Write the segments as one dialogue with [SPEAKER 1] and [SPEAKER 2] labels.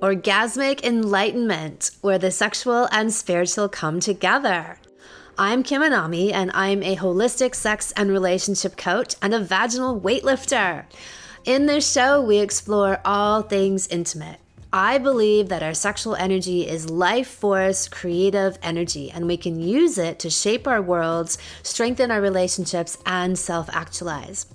[SPEAKER 1] orgasmic enlightenment, where the sexual and spiritual come together. I'm Kim Anami, and I'm a holistic sex and relationship coach and a vaginal weightlifter. In this show, we explore all things intimate. I believe that our sexual energy is life force, creative energy, and we can use it to shape our worlds, strengthen our relationships, and self-actualize.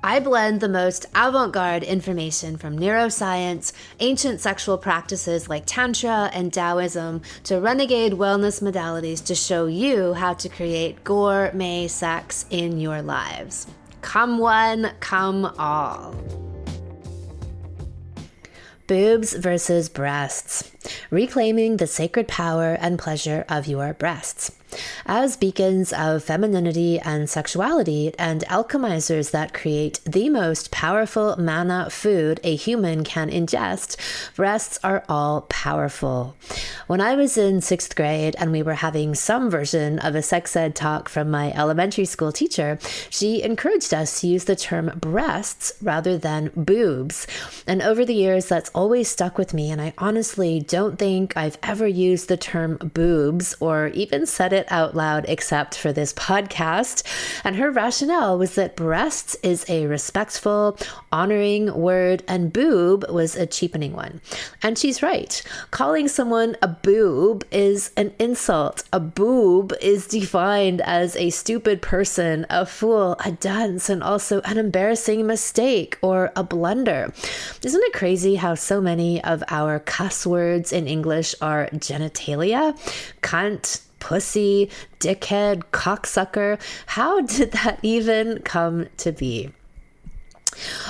[SPEAKER 1] I blend the most avant-garde information from neuroscience, ancient sexual practices like Tantra and Taoism, to renegade wellness modalities to show you how to create gourmet sex in your lives. Come one, come all. Boobs versus breasts. Reclaiming the sacred power and pleasure of your breasts. As beacons of femininity and sexuality and alchemizers that create the most powerful mana food a human can ingest, breasts are all powerful. When I was in 6th grade and we were having some version of a sex ed talk from my elementary school teacher, she encouraged us to use the term breasts rather than boobs. And over the years, that's always stuck with me, and I honestly don't think I've ever used the term boobs or even said it out loud except for this podcast. And her rationale was that breasts is a respectful, honoring word, and boob was a cheapening one. And she's right. Calling someone a boob is an insult. A boob is defined as a stupid person, a fool, a dunce, and also an embarrassing mistake or a blunder. Isn't it crazy how so many of our cuss words in English are genitalia? Cunt, pussy, dickhead, cocksucker. How did that even come to be?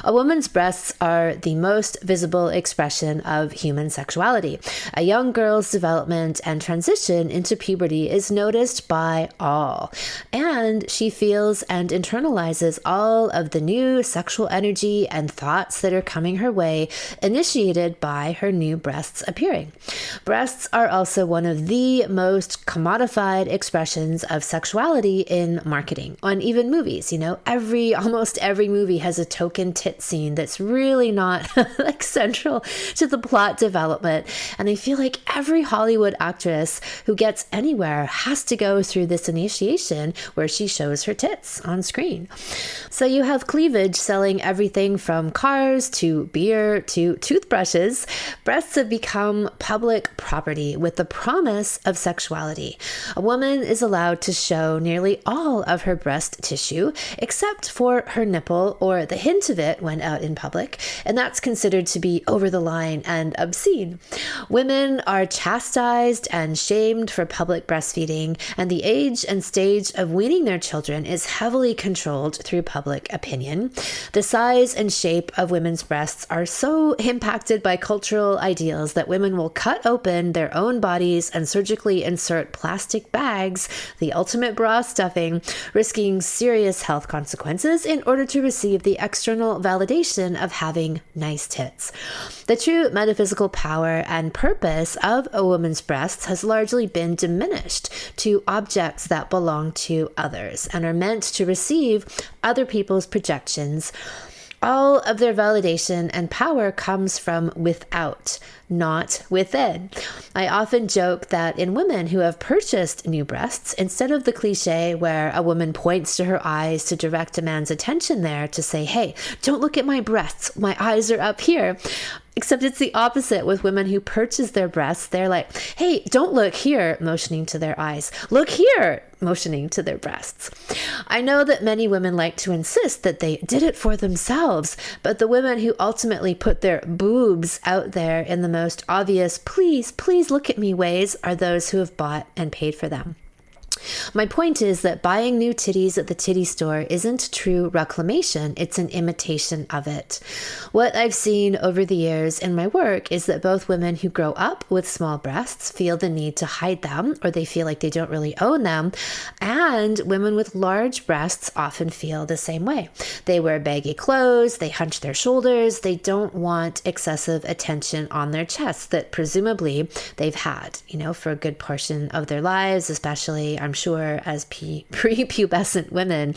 [SPEAKER 1] A woman's breasts are the most visible expression of human sexuality. A young girl's development and transition into puberty is noticed by all, and she feels and internalizes all of the new sexual energy and thoughts that are coming her way, initiated by her new breasts appearing. Breasts are also one of the most commodified expressions of sexuality in marketing, and even movies. You know, almost every movie has a token tit scene that's really not like central to the plot development. And I feel like every Hollywood actress who gets anywhere has to go through this initiation where she shows her tits on screen. So you have cleavage selling everything from cars to beer to toothbrushes. Breasts have become public property with the promise of sexuality. A woman is allowed to show nearly all of her breast tissue except for her nipple or the hint of it when out in public, and that's considered to be over the line and obscene. Women are chastised and shamed for public breastfeeding, and the age and stage of weaning their children is heavily controlled through public opinion. The size and shape of women's breasts are so impacted by cultural ideals that women will cut open their own bodies and surgically insert plastic bags, the ultimate bra stuffing, risking serious health consequences in order to receive the external validation of having nice tits. The true metaphysical power and purpose of a woman's breasts has largely been diminished to objects that belong to others and are meant to receive other people's projections. All of their validation and power comes from without, not within. I often joke that in women who have purchased new breasts, instead of the cliche where a woman points to her eyes to direct a man's attention there to say, hey, don't look at my breasts, my eyes are up here. Except it's the opposite with women who purchase their breasts. They're like, hey, don't look here, motioning to their eyes. Look here, motioning to their breasts. I know that many women like to insist that they did it for themselves, but the women who ultimately put their boobs out there in the most obvious, please, please look at me ways are those who have bought and paid for them. My point is that buying new titties at the titty store isn't true reclamation, it's an imitation of it. What I've seen over the years in my work is that both women who grow up with small breasts feel the need to hide them, or they feel like they don't really own them, and women with large breasts often feel the same way. They wear baggy clothes, they hunch their shoulders, they don't want excessive attention on their chests that presumably they've had, for a good portion of their lives, especially I'm sure, as prepubescent women,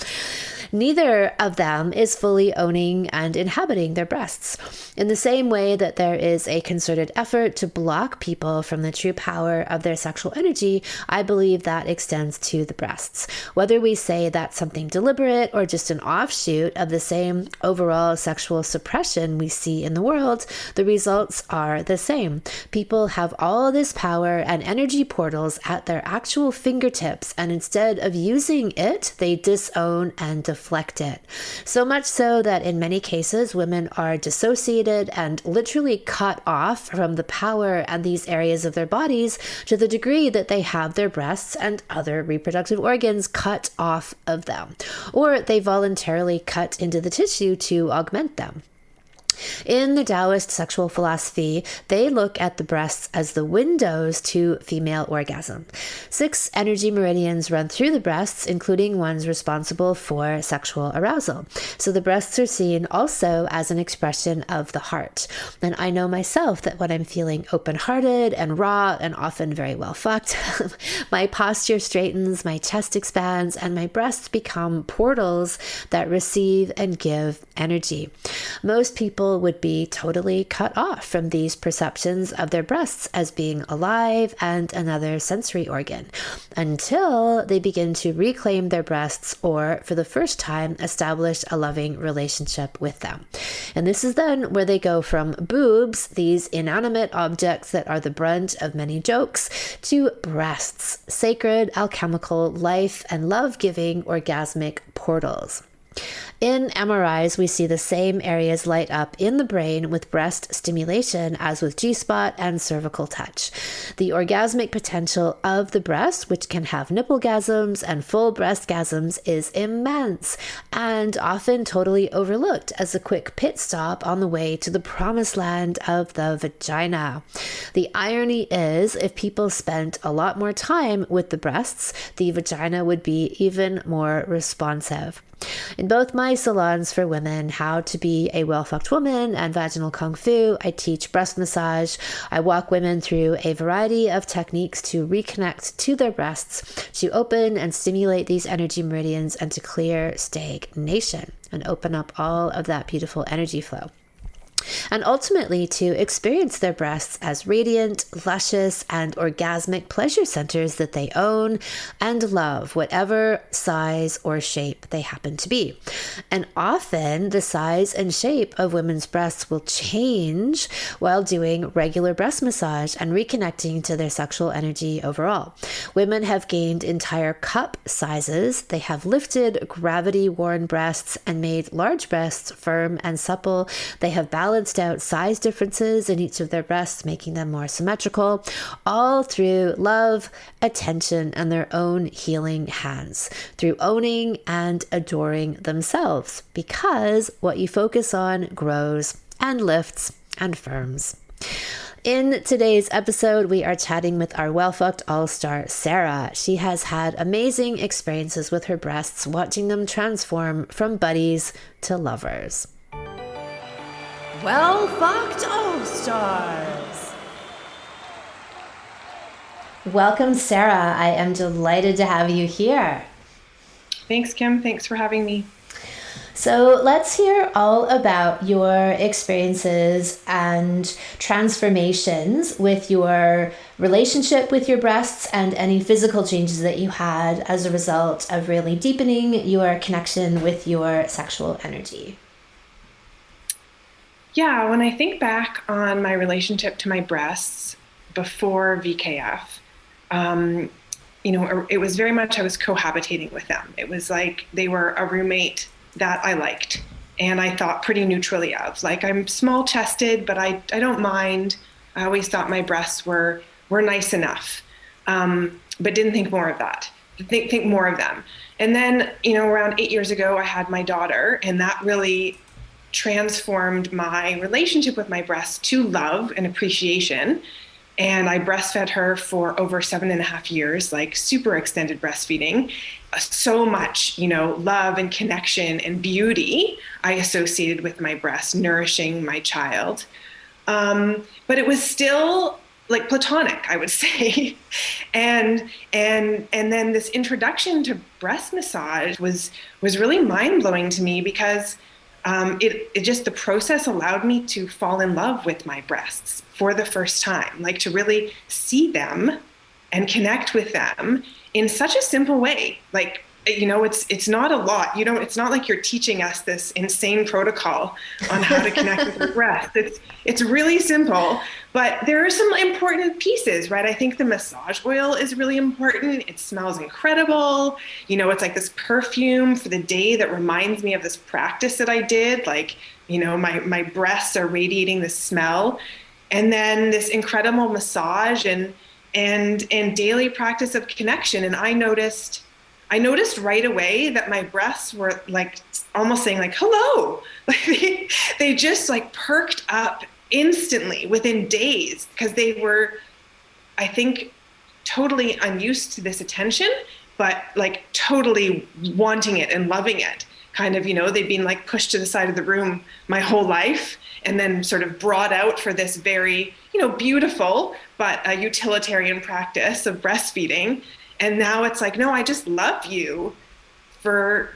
[SPEAKER 1] neither of them is fully owning and inhabiting their breasts. In the same way that there is a concerted effort to block people from the true power of their sexual energy, I believe that extends to the breasts. Whether we say that's something deliberate or just an offshoot of the same overall sexual suppression we see in the world, the results are the same. People have all this power and energy portals at their actual fingertips, and instead of using it, they disown and deflect it. So much so that in many cases, women are dissociated and literally cut off from the power and these areas of their bodies to the degree that they have their breasts and other reproductive organs cut off of them, or they voluntarily cut into the tissue to augment them. In the Taoist sexual philosophy, they look at the breasts as the windows to female orgasm. 6 energy meridians run through the breasts, including ones responsible for sexual arousal. So the breasts are seen also as an expression of the heart. And I know myself that when I'm feeling open-hearted and raw and often very well fucked, my posture straightens, my chest expands, and my breasts become portals that receive and give energy. Most people would be totally cut off from these perceptions of their breasts as being alive and another sensory organ until they begin to reclaim their breasts or, for the first time, establish a loving relationship with them. And this is then where they go from boobs, these inanimate objects that are the brunt of many jokes, to breasts, sacred, alchemical, life and love-giving orgasmic portals. In MRIs, we see the same areas light up in the brain with breast stimulation as with G-spot and cervical touch. The orgasmic potential of the breast, which can have nipplegasms and full breastgasms, is immense and often totally overlooked as a quick pit stop on the way to the promised land of the vagina. The irony is, if people spent a lot more time with the breasts, the vagina would be even more responsive. In both my salons for women, How to Be a Well-Fucked Woman and Vaginal Kung Fu, I teach breast massage. I walk women through a variety of techniques to reconnect to their breasts, to open and stimulate these energy meridians, and to clear stagnation and open up all of that beautiful energy flow. And ultimately to experience their breasts as radiant, luscious, and orgasmic pleasure centers that they own and love, whatever size or shape they happen to be. And often the size and shape of women's breasts will change while doing regular breast massage and reconnecting to their sexual energy overall. Women have gained entire cup sizes. They have lifted gravity-worn breasts and made large breasts firm and supple. They have balanced out size differences in each of their breasts, making them more symmetrical, all through love, attention, and their own healing hands, through owning and adoring themselves, because what you focus on grows and lifts and firms. In today's episode, we are chatting with our well-fucked all-star, Sarah. She has had amazing experiences with her breasts, watching them transform from buddies to lovers. Well-fucked all-stars. Welcome, Sarah. I am delighted to have you here.
[SPEAKER 2] Thanks, Kim. Thanks for having me.
[SPEAKER 1] So let's hear all about your experiences and transformations with your relationship with your breasts and any physical changes that you had as a result of really deepening your connection with your sexual energy.
[SPEAKER 2] Yeah, when I think back on my relationship to my breasts before VKF, it was very much I was cohabitating with them. It was like they were a roommate that I liked and I thought pretty neutrally of. Like, I'm small-chested, but I don't mind. I always thought my breasts were nice enough, but didn't think more of that. Think more of them. And then, around 8 years ago, I had my daughter, and that really transformed my relationship with my breasts to love and appreciation. And I breastfed her for over 7.5 years, like super extended breastfeeding. So much, love and connection and beauty I associated with my breast, nourishing my child. But it was still like platonic, I would say. And then this introduction to breast massage was really mind blowing to me because it just, the process allowed me to fall in love with my breasts for the first time, like to really see them and connect with them in such a simple way. Like, it's not a lot. It's not like you're teaching us this insane protocol on how to connect with your breast. It's really simple, but there are some important pieces, right? I think the massage oil is really important. It smells incredible. It's like this perfume for the day that reminds me of this practice that I did. Like, my breasts are radiating this smell. And then this incredible massage and daily practice of connection. And I noticed right away that my breasts were like almost saying like, hello. Like they just like perked up instantly within days because they were, I think, totally unused to this attention, but like totally wanting it and loving it. Kind of, they'd been like pushed to the side of the room my whole life and then sort of brought out for this very, beautiful, but a utilitarian practice of breastfeeding. And now it's like, no, I just love you for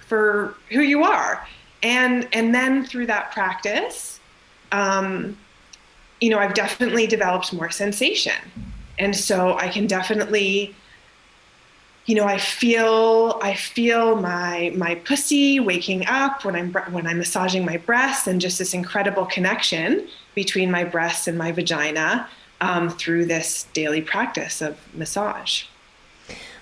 [SPEAKER 2] who you are. And then through that practice, I've definitely developed more sensation. And so I can definitely, I feel my pussy waking up when I'm massaging my breasts, and just this incredible connection between my breasts and my vagina through this daily practice of massage.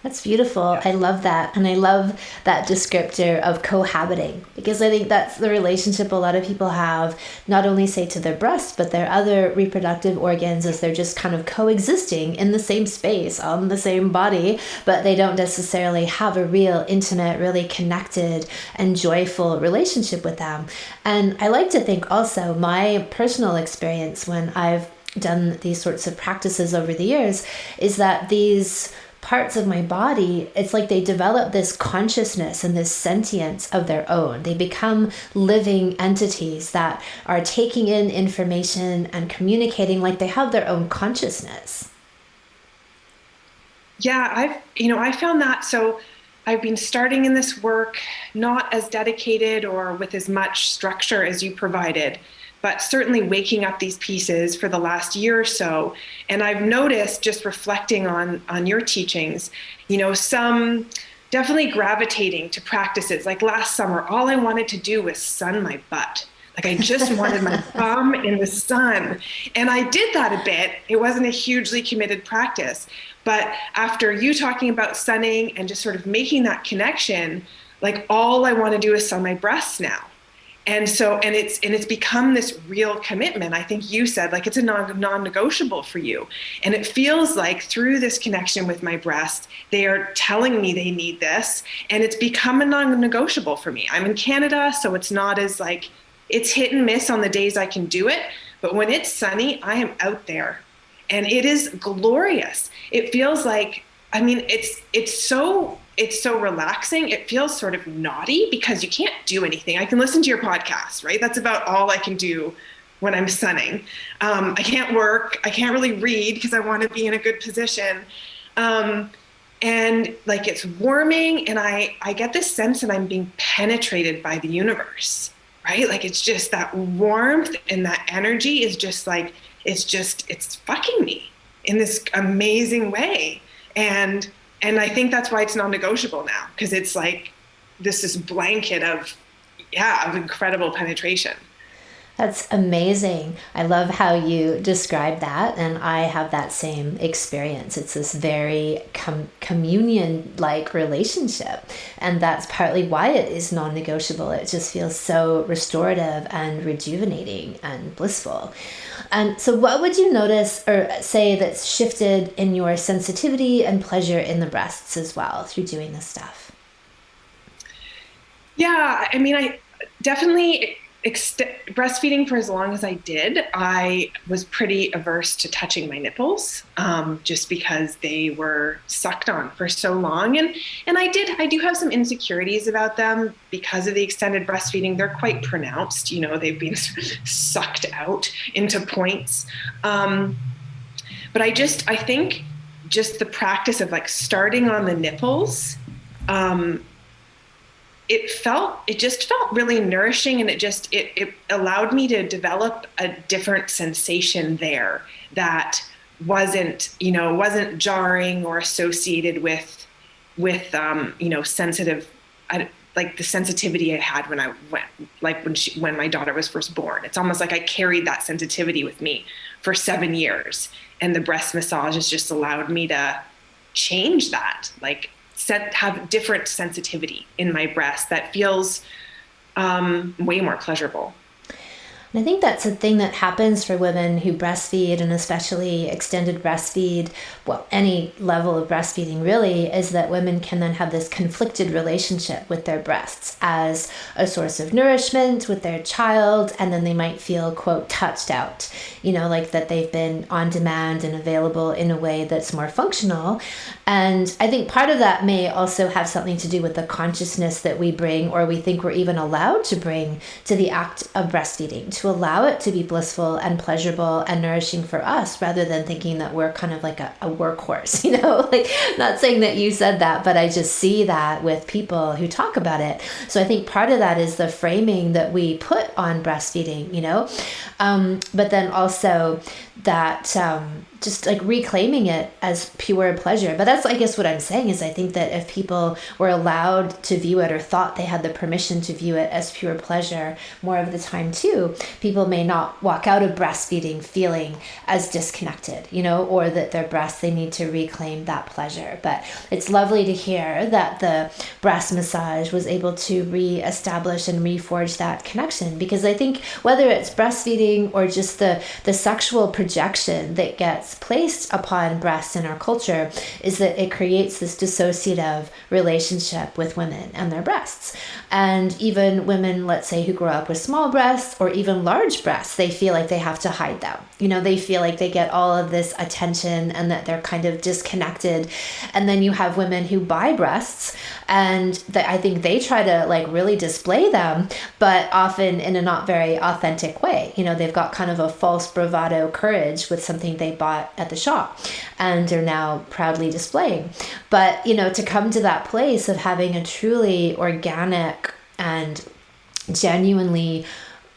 [SPEAKER 1] That's beautiful. I love that. And I love that descriptor of cohabiting, because I think that's the relationship a lot of people have, not only say to their breasts, but their other reproductive organs, as they're just kind of coexisting in the same space, on the same body, but they don't necessarily have a real intimate, really connected and joyful relationship with them. And I like to think also my personal experience when I've done these sorts of practices over the years is that these parts of my body, it's like they develop this consciousness and this sentience of their own. They become living entities that are taking in information and communicating like they have their own consciousness.
[SPEAKER 2] Yeah, I found that. So I've been starting in this work, not as dedicated or with as much structure as you provided, but certainly waking up these pieces for the last year or so. And I've noticed, just reflecting on your teachings, some definitely gravitating to practices. Like last summer, all I wanted to do was sun my butt. Like I just wanted my bum in the sun. And I did that a bit. It wasn't a hugely committed practice. But after you talking about sunning and just sort of making that connection, like all I want to do is sun my breasts now. And so, and it's become this real commitment. I think you said like it's a non-negotiable for you. And it feels like through this connection with my breast, they are telling me they need this, and it's become a non-negotiable for me. I'm in Canada, so it's not as like, it's hit and miss on the days I can do it. But when it's sunny, I am out there, and it is glorious. It feels like, it's so relaxing. It feels sort of naughty because you can't do anything. I can listen to your podcast, right? That's about all I can do when I'm sunning. I can't work. I can't really read because I want to be in a good position. And like it's warming, and I get this sense that I'm being penetrated by the universe, right? Like it's just that warmth and that energy is just like, it's fucking me in this amazing way. And I think that's why it's non-negotiable now, because it's like this blanket of incredible penetration.
[SPEAKER 1] That's amazing. I love how you describe that, and I have that same experience. It's this very communion-like relationship, and that's partly why it is non-negotiable. It just feels so restorative and rejuvenating and blissful. And so what would you notice or say that's shifted in your sensitivity and pleasure in the breasts as well through doing this stuff?
[SPEAKER 2] Yeah, I definitely breastfeeding for as long as I did, I was pretty averse to touching my nipples, just because they were sucked on for so long. And I do have some insecurities about them because of the extended breastfeeding. They're quite pronounced, they've been sucked out into points. But I think just the practice of like starting on the nipples, um, it just felt really nourishing, and it allowed me to develop a different sensation there that wasn't jarring or associated with sensitive, like the sensitivity I had when I went, like when my daughter was first born. It's almost like I carried that sensitivity with me for 7 years, and the breast massage has just allowed me to change that, like have different sensitivity in my breast that feels way more pleasurable.
[SPEAKER 1] And I think that's a thing that happens for women who breastfeed, and especially extended breastfeed, well, any level of breastfeeding really, is that women can then have this conflicted relationship with their breasts as a source of nourishment with their child, and then they might feel, quote, touched out, like that they've been on demand and available in a way that's more functional. And I think part of that may also have something to do with the consciousness that we bring, or we think we're even allowed to bring, to the act of breastfeeding, to allow it to be blissful and pleasurable and nourishing for us, rather than thinking that we're kind of like a workhorse, like, not saying that you said that, but I just see that with people who talk about it. So I think part of that is the framing that we put on breastfeeding, but then also that just like reclaiming it as pure pleasure. But that's, I guess, what I'm saying is I think that if people were allowed to view it, or thought they had the permission to view it as pure pleasure more of the time too, people may not walk out of breastfeeding feeling as disconnected, or that their breasts, they need to reclaim that pleasure. But it's lovely to hear that the breast massage was able to reestablish and reforge that connection, because I think whether it's breastfeeding or just the sexual projection that gets placed upon breasts in our culture, is that it creates this dissociative relationship with women and their breasts. And even women, let's say, who grow up with small breasts or even large breasts, they feel like they have to hide them. They feel like they get all of this attention and that they're kind of disconnected. And then you have women who buy breasts, and I think they try to like really display them, but often in a not very authentic way. They've got kind of a false bravado courage with something they bought at the shop and are now proudly displaying. But, to come to that place of having a truly organic and genuinely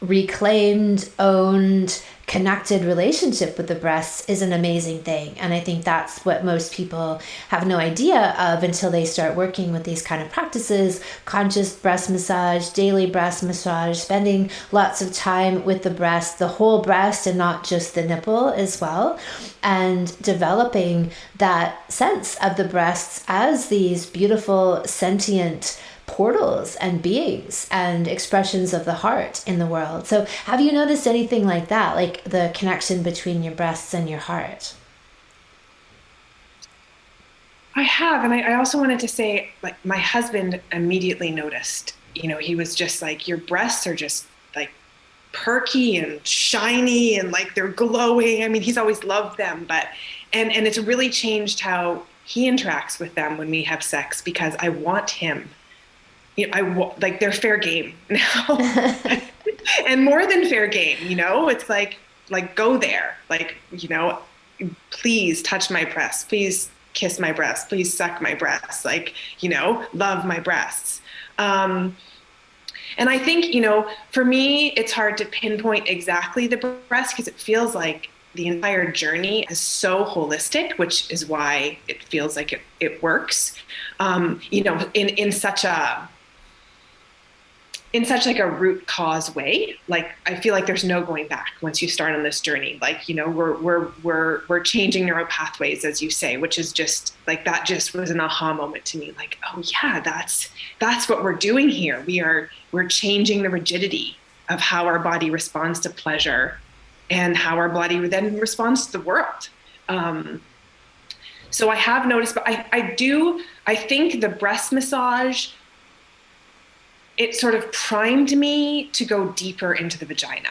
[SPEAKER 1] reclaimed, owned, connected relationship with the breasts is an amazing thing. And I think that's what most people have no idea of until they start working with these kind of practices: conscious breast massage, daily breast massage, spending lots of time with the breast, the whole breast, and not just the nipple as well, and developing that sense of the breasts as these beautiful, sentient portals and beings and expressions of the heart in the world. So have you noticed anything like that, like the connection between your breasts and your heart?
[SPEAKER 2] I have. And I also wanted to say, like, my husband immediately noticed, he was just like, your breasts are just like perky and shiny and like they're glowing. I mean, he's always loved them, but, and it's really changed how he interacts with them when we have sex, because I want him, like, they're fair game now. And more than fair game, it's like go there, like, please touch my breasts, please kiss my breasts, please suck my breasts, like, love my breasts. And I think, for me, it's hard to pinpoint exactly the breast, because it feels like the entire journey is so holistic, which is why it feels like it works, in such like a root cause way. Like, I feel like there's no going back once you start on this journey. Like, we're changing neural pathways, as you say, which is just like, that just was an aha moment to me. Like, oh yeah, that's what we're doing here. We're changing the rigidity of how our body responds to pleasure and how our body then responds to the world. So I have noticed, but I think the breast massage, it sort of primed me to go deeper into the vagina.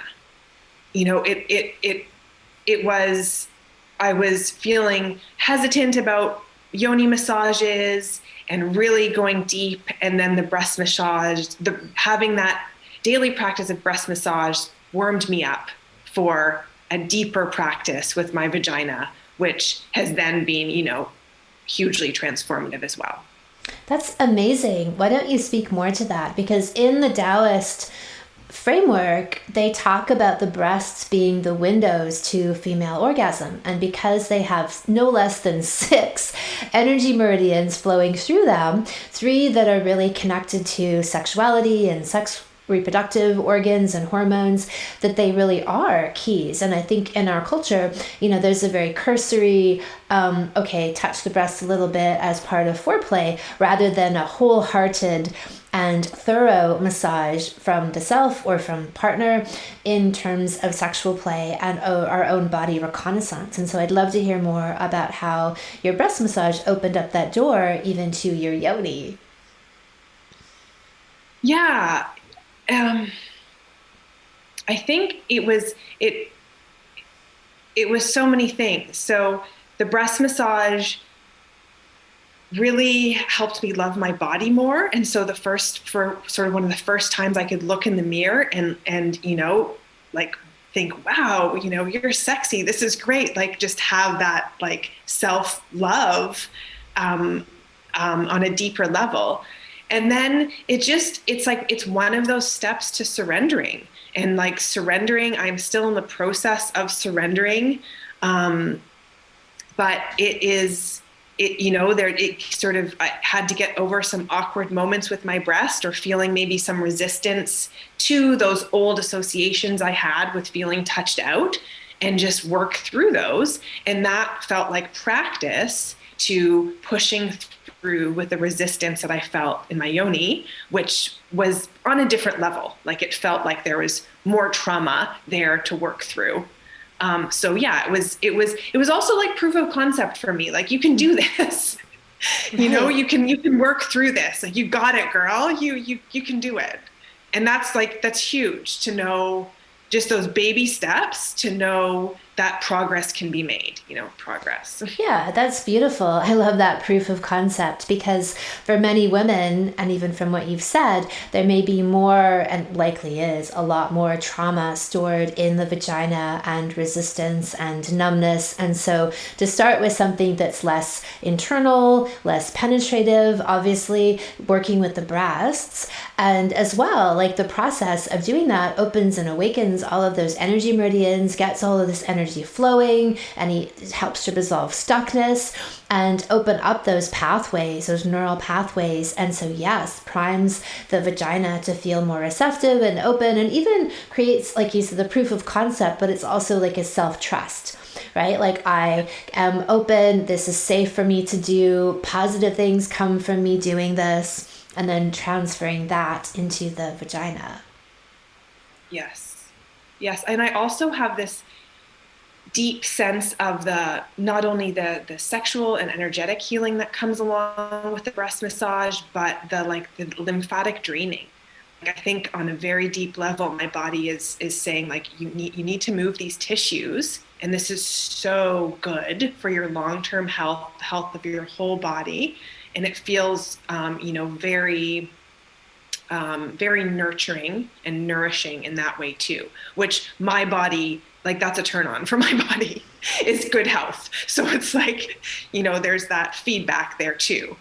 [SPEAKER 2] I was feeling hesitant about yoni massages and really going deep. And then the breast massage, having that daily practice of breast massage warmed me up for a deeper practice with my vagina, which has then been, hugely transformative as well.
[SPEAKER 1] That's amazing. Why don't you speak more to that? Because in the Taoist framework, they talk about the breasts being the windows to female orgasm. And because they have no less than 6 energy meridians flowing through them, 3 that are really connected to sexuality and sex reproductive organs and hormones, that they really are keys. And I think in our culture, there's a very cursory, touch the breasts a little bit as part of foreplay, rather than a wholehearted and thorough massage from the self or from partner in terms of sexual play and our own body reconnaissance. And so I'd love to hear more about how your breast massage opened up that door even to your yoni.
[SPEAKER 2] Yeah. I think it was so many things. So the breast massage really helped me love my body more. And so for sort of one of the first times I could look in the mirror and like think, wow, you're sexy. This is great. Like just have that like self-love on a deeper level. And then it's one of those steps to surrendering, and like surrendering, I'm still in the process of surrendering. But I had to get over some awkward moments with my breast, or feeling maybe some resistance to those old associations I had with feeling touched out, and just work through those. And that felt like practice to pushing through with the resistance that I felt in my yoni, which was on a different level. Like it felt like there was more trauma there to work through. So yeah, it was also like proof of concept for me. Like you can do this, you can work through this. Like you got it, girl. You can do it. And that's huge to know, just those baby steps to know that progress can be made, progress.
[SPEAKER 1] Yeah, that's beautiful. I love that proof of concept, because for many women, and even from what you've said, there may be more, and likely is a lot more trauma stored in the vagina, and resistance and numbness. And so to start with something that's less internal, less penetrative, obviously working with the breasts, and as well, like the process of doing that opens and awakens all of those energy meridians, gets all of this energy flowing, and it helps to resolve stuckness and open up those pathways, those neural pathways. And so yes, primes the vagina to feel more receptive and open, and even creates, like you said, the proof of concept, but it's also like a self-trust, right? Like I am open, this is safe for me to do, positive things come from me doing this, and then transferring that into the vagina.
[SPEAKER 2] Yes. And I also have this deep sense of not only the sexual and energetic healing that comes along with the breast massage, but the lymphatic draining. Like I think on a very deep level, my body is saying like, you need to move these tissues. And this is so good for your long-term health, the health of your whole body. And it feels, very, very nurturing and nourishing in that way too, which my body, like that's a turn on for my body, is good health. So it's like, there's that feedback there too.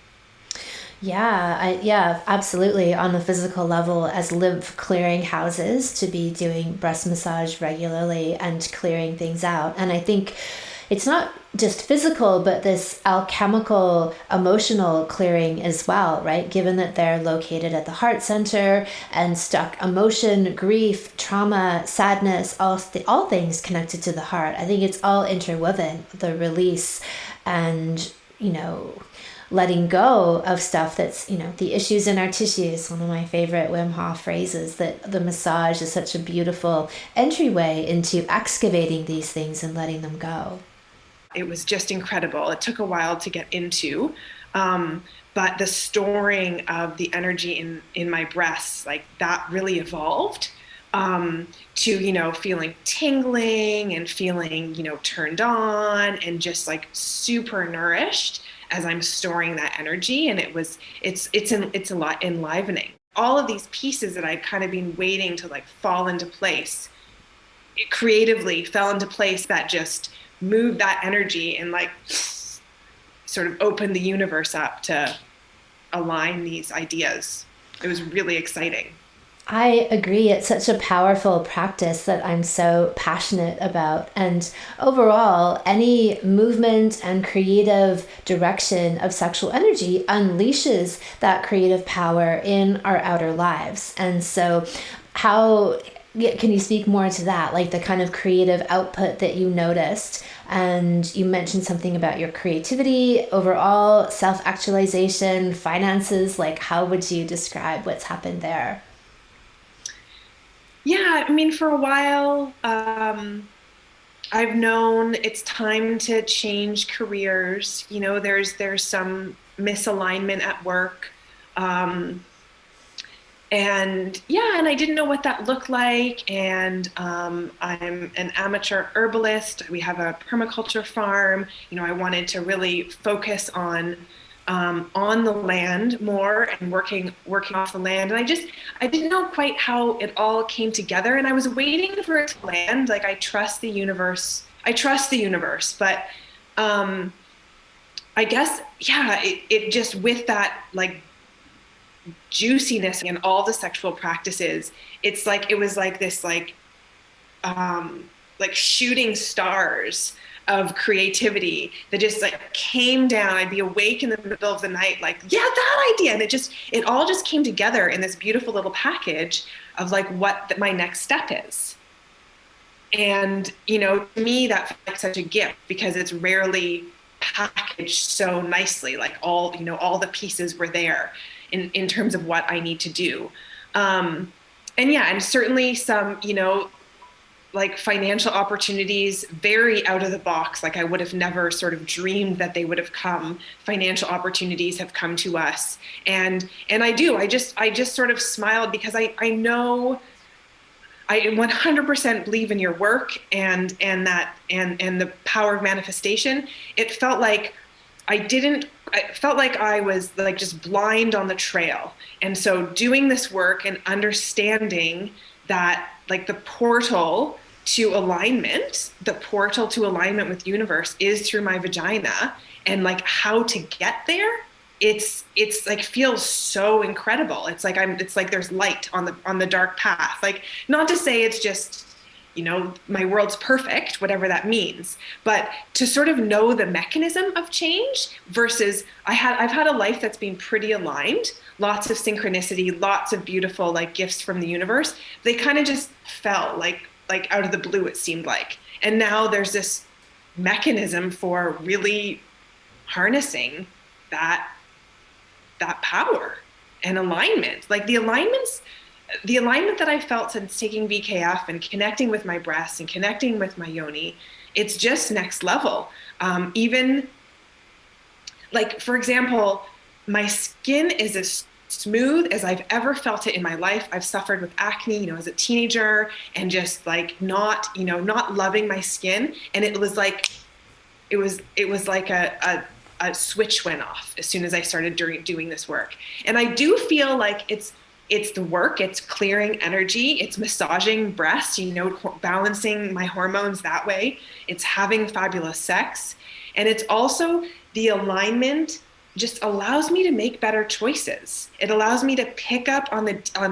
[SPEAKER 1] Yeah, absolutely. On the physical level, as lymph clearing houses, to be doing breast massage regularly and clearing things out. And I think it's not just physical, but this alchemical emotional clearing as well, right? Given that they're located at the heart center, and stuck emotion, grief, trauma, sadness, all things connected to the heart. I think it's all interwoven, the release and, letting go of stuff that's, the issues in our tissues. One of my favorite Wim Hof phrases, that the massage is such a beautiful entryway into excavating these things and letting them go.
[SPEAKER 2] It was just incredible. It took a while to get into, but the storing of the energy in my breasts, like that really evolved to, feeling tingling and feeling, turned on and just like super nourished as I'm storing that energy. And it's a lot enlivening. All of these pieces that I'd kind of been waiting to like fall into place, it creatively fell into place that just moved that energy and like sort of opened the universe up to align these ideas. It was really exciting.
[SPEAKER 1] I agree. It's such a powerful practice that I'm so passionate about. And overall, any movement and creative direction of sexual energy unleashes that creative power in our outer lives. And so, how can you speak more to that, like the kind of creative output that you noticed? And you mentioned something about your creativity, overall self actualization, finances. Like, how would you describe what's happened there?
[SPEAKER 2] Yeah, I mean, for a while, I've known it's time to change careers. You know, there's some misalignment at work. Um, and yeah, and I didn't know what that looked like. And I'm an amateur herbalist. We have a permaculture farm. You know, I wanted to really focus on the land more and working off the land. And I didn't know quite how it all came together. And I was waiting for it to land. Like I trust the universe. I trust the universe, but I guess yeah, it just with that like juiciness and all the sexual practices, it's like it was like this like shooting stars of creativity that just like came down. I'd be awake in the middle of the night, like, yeah, that idea. And it all just came together in this beautiful little package of like what my next step is. And, you know, to me, that felt like such a gift because it's rarely packaged so nicely. Like all the pieces were there in terms of what I need to do. And yeah, and certainly some, like financial opportunities very out of the box. Like I would have never sort of dreamed that they would have come. Financial opportunities have come to us. And I just sort of smiled because I know I 100% believe in your work and the power of manifestation. I felt like I was like just blind on the trail. And so doing this work and understanding that like the portal to alignment with universe is through my vagina, and like how to get there, it's like feels so incredible. It's like there's light on the dark path. Like not to say it's just, my world's perfect, whatever that means, but to sort of know the mechanism of change versus I've had a life that's been pretty aligned, lots of synchronicity, lots of beautiful like gifts from the universe. They kind of just fell like out of the blue, it seemed like. And now there's this mechanism for really harnessing that power and alignment. Like the alignment that I felt since taking VKF and connecting with my breasts and connecting with my yoni, it's just next level. Even like, for example, my skin is as smooth as I've ever felt it in my life. I've suffered with acne, as a teenager, and just like not loving my skin. And it was like a switch went off as soon as I started doing this work. And I do feel like it's the work, it's clearing energy, it's massaging breasts, balancing my hormones that way. It's having fabulous sex. And it's also the alignment just allows me to make better choices. It allows me to pick up on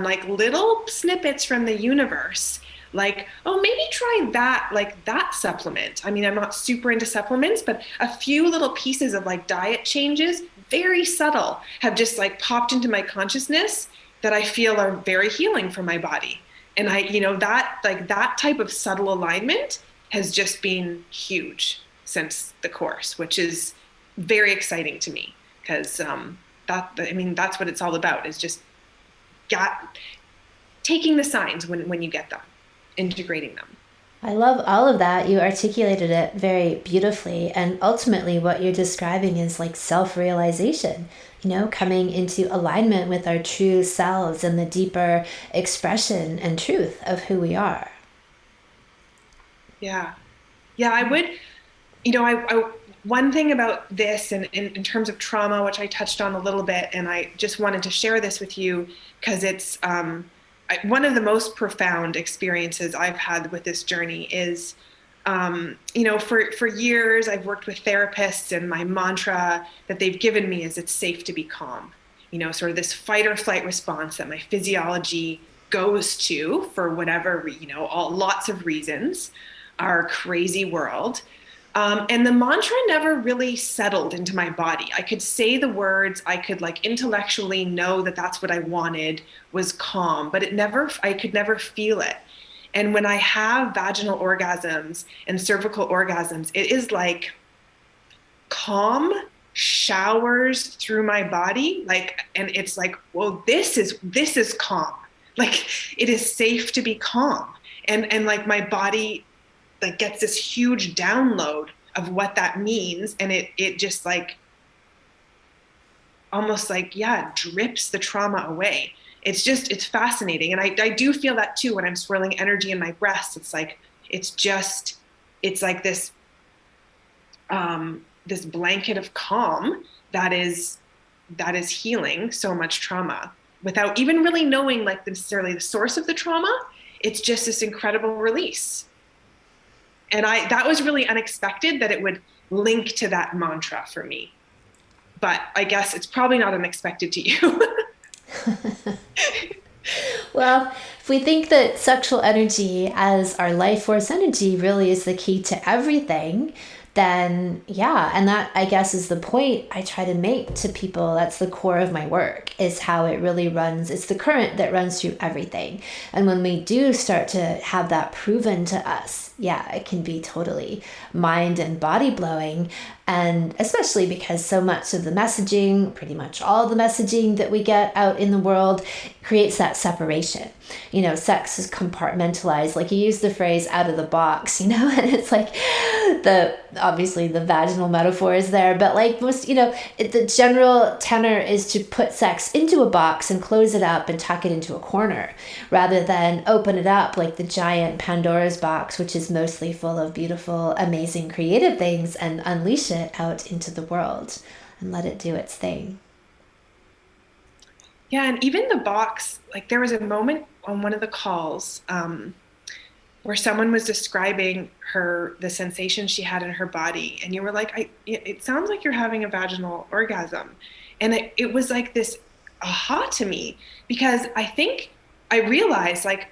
[SPEAKER 2] like little snippets from the universe. Like, oh, maybe try that supplement. I mean, I'm not super into supplements, but a few little pieces of like diet changes, very subtle, have just like popped into my consciousness that I feel are very healing for my body. And that type of subtle alignment has just been huge since the course, which is very exciting to me because that's what it's all about, is just taking the signs when you get them, integrating them.
[SPEAKER 1] I love all of that. You articulated it very beautifully. And ultimately, what you're describing is like self realization, coming into alignment with our true selves and the deeper expression and truth of who we are.
[SPEAKER 2] Yeah. Yeah. I would, one thing about this and in terms of trauma, which I touched on a little bit, and I just wanted to share this with you because it's, one of the most profound experiences I've had with this journey is, for years I've worked with therapists, and my mantra that they've given me is it's safe to be calm. Sort of this fight or flight response that my physiology goes to for whatever, lots of reasons, our crazy world. And the mantra never really settled into my body. I could say the words, I could intellectually know that that's what I wanted was calm, but I could never feel it. And when I have vaginal orgasms and cervical orgasms, it is like calm showers through my body. And it's like, well, this is calm. It is safe to be calm. And my body gets this huge download of what that means. And it just almost drips the trauma away. It's fascinating. And I do feel that too, when I'm swirling energy in my breast. It's like this, this blanket of calm that is healing so much trauma without even really knowing necessarily the source of the trauma. It's just this incredible release. And that was really unexpected that it would link to that mantra for me. But I guess it's probably not unexpected to you.
[SPEAKER 1] Well, if we think that sexual energy as our life force energy really is the key to everything, then yeah, and that I guess is the point I try to make to people. That's the core of my work, is how it really runs. It's the current that runs through everything. And when we do start to have that proven to us, yeah, it can be totally mind and body blowing. And especially because so much of the messaging, pretty much all the messaging that we get out in the world creates that separation. Sex is compartmentalized. You use the phrase out of the box, and it's obviously the vaginal metaphor is there, but most, the general tenor is to put sex into a box and close it up and tuck it into a corner, rather than open it up like the giant Pandora's box, which is mostly full of beautiful, amazing, creative things, and unleash it out into the world and let it do its thing.
[SPEAKER 2] Yeah, and even the box, there was a moment on one of the calls where someone was describing the sensation she had in her body, and you were like, it sounds like you're having a vaginal orgasm. And it was like this aha to me, because I think I realized I've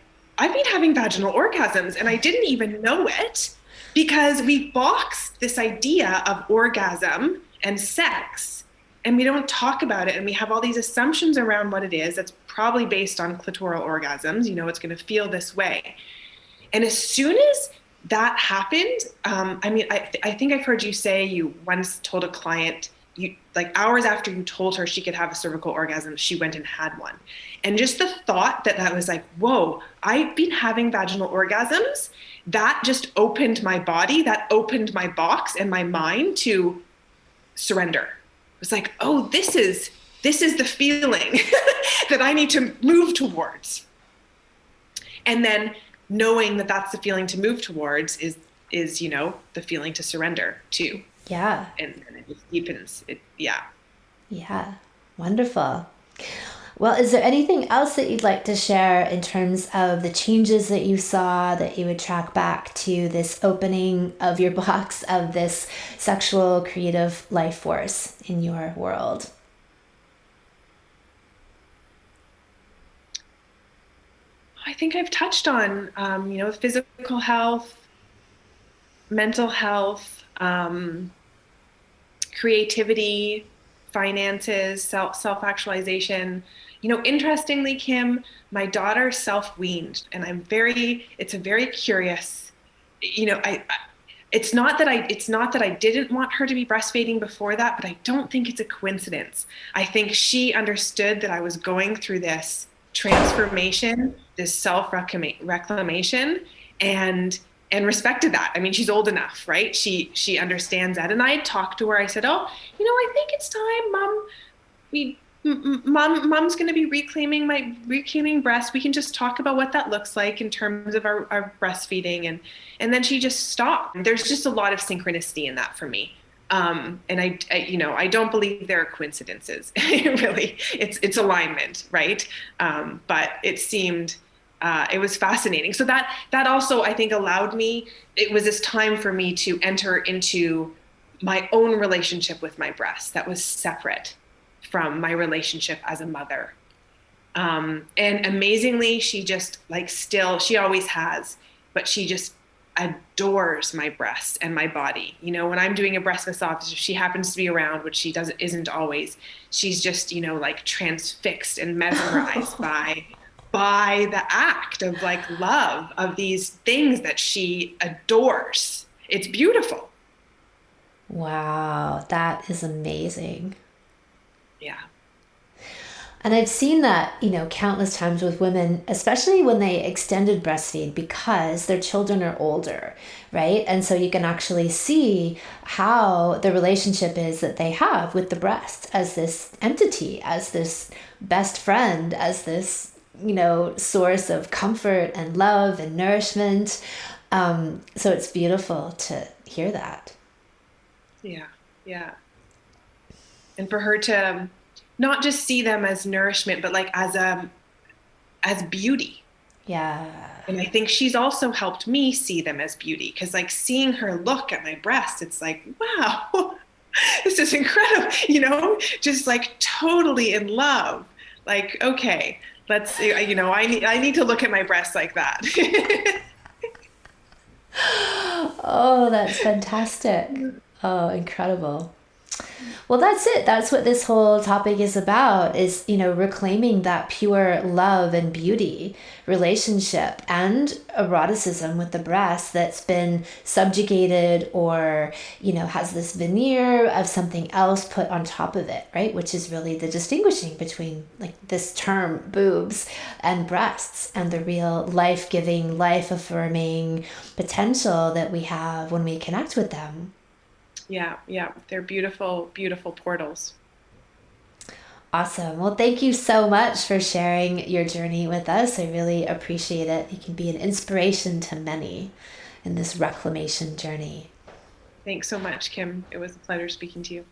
[SPEAKER 2] been having vaginal orgasms and I didn't even know it, because we boxed this idea of orgasm and sex, and we don't talk about it, and we have all these assumptions around what it is. That's probably based on clitoral orgasms. It's going to feel this way. And as soon as that happened, I think I've heard you say you once told a client, hours after you told her she could have a cervical orgasm, she went and had one. And just the thought that was whoa, I've been having vaginal orgasms, that just opened my body, that opened my box and my mind to surrender. It was oh, this is the feeling that I need to move towards. And then knowing that that's the feeling to move towards is the feeling to surrender to.
[SPEAKER 1] Yeah.
[SPEAKER 2] And it just deepens it. Yeah.
[SPEAKER 1] Yeah. Wonderful. Well, is there anything else that you'd like to share in terms of the changes that you saw that you would track back to this opening of your box of this sexual creative life force in your world?
[SPEAKER 2] I think I've touched on, physical health, mental health, creativity, finances, self-actualization. Interestingly, Kim, my daughter self-weaned, and it's a very curious, it's not that I didn't want her to be breastfeeding before that, but I don't think it's a coincidence. I think she understood that I was going through this transformation, this self-reclamation, and respected that. She's old enough, right? She understands that. And I talked to her. I said, "Oh, I think it's time, Mom. Mom's going to be reclaiming breast. We can just talk about what that looks like in terms of our breastfeeding." And then she just stopped. There's just a lot of synchronicity in that for me. And I don't believe there are coincidences. Really, it's alignment, right? But it seemed It was fascinating. So that also, I think, allowed me, it was this time for me to enter into my own relationship with my breasts that was separate from my relationship as a mother. And amazingly, she just like still, she always has, but she just adores my breasts and my body. You know, when I'm doing a breast massage, if she happens to be around, which she isn't always, she's just, you know, like transfixed and mesmerized by the act of like love of these things that she adores. It's beautiful.
[SPEAKER 1] Wow, that is amazing.
[SPEAKER 2] Yeah.
[SPEAKER 1] And I've seen that, countless times with women, especially when they extended breastfeed because their children are older, right? And so you can actually see how the relationship is that they have with the breast as this entity, as this best friend, as this, source of comfort and love and nourishment. So it's beautiful to hear that.
[SPEAKER 2] Yeah. Yeah. And for her to not just see them as nourishment, but like as beauty.
[SPEAKER 1] Yeah.
[SPEAKER 2] And I think she's also helped me see them as beauty, because like seeing her look at my breast, it's like, wow, this is incredible, just like totally in love. Like, okay, let's, I need to look at my breast like that.
[SPEAKER 1] Oh, that's fantastic. Oh, incredible. Well, that's it. That's what this whole topic is about, is, reclaiming that pure love and beauty relationship and eroticism with the breast that's been subjugated or, has this veneer of something else put on top of it, right? Which is really the distinguishing between like this term boobs and breasts and the real life-giving, life-affirming potential that we have when we connect with them.
[SPEAKER 2] Yeah, yeah. They're beautiful, beautiful portals.
[SPEAKER 1] Awesome. Well, thank you so much for sharing your journey with us. I really appreciate it. You can be an inspiration to many in this reclamation journey.
[SPEAKER 2] Thanks so much, Kim. It was a pleasure speaking to you.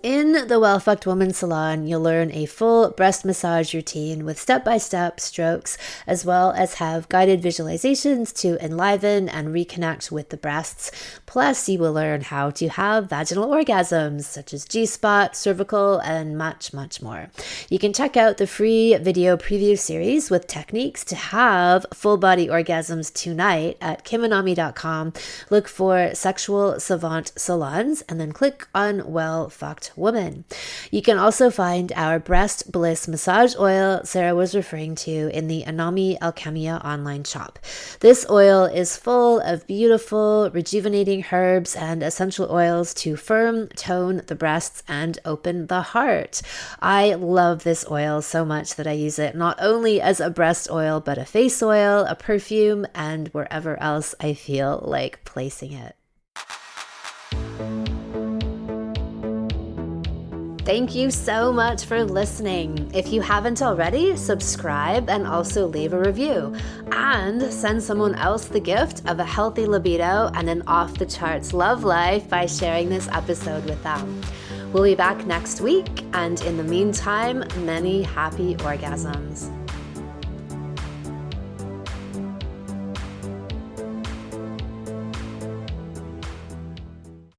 [SPEAKER 1] In the Well Fucked Woman Salon, you'll learn a full breast massage routine with step-by-step strokes, as well as have guided visualizations to enliven and reconnect with the breasts. Plus, you will learn how to have vaginal orgasms, such as G-spot, cervical, and much, much more. You can check out the free video preview series with techniques to have full-body orgasms tonight at kimonami.com. Look for Sexual Savant Salons, and then click on Well Fucked Woman. You can also find our breast bliss massage oil Sarah was referring to in the Anami Alchemia online shop. This oil is full of beautiful, rejuvenating herbs and essential oils to firm, tone the breasts and open the heart. I love this oil so much that I use it not only as a breast oil, but a face oil, a perfume, and wherever else I feel like placing it. Thank you so much for listening. If you haven't already, subscribe and also leave a review. And send someone else the gift of a healthy libido and an off-the-charts love life by sharing this episode with them. We'll be back next week, and in the meantime, many happy orgasms.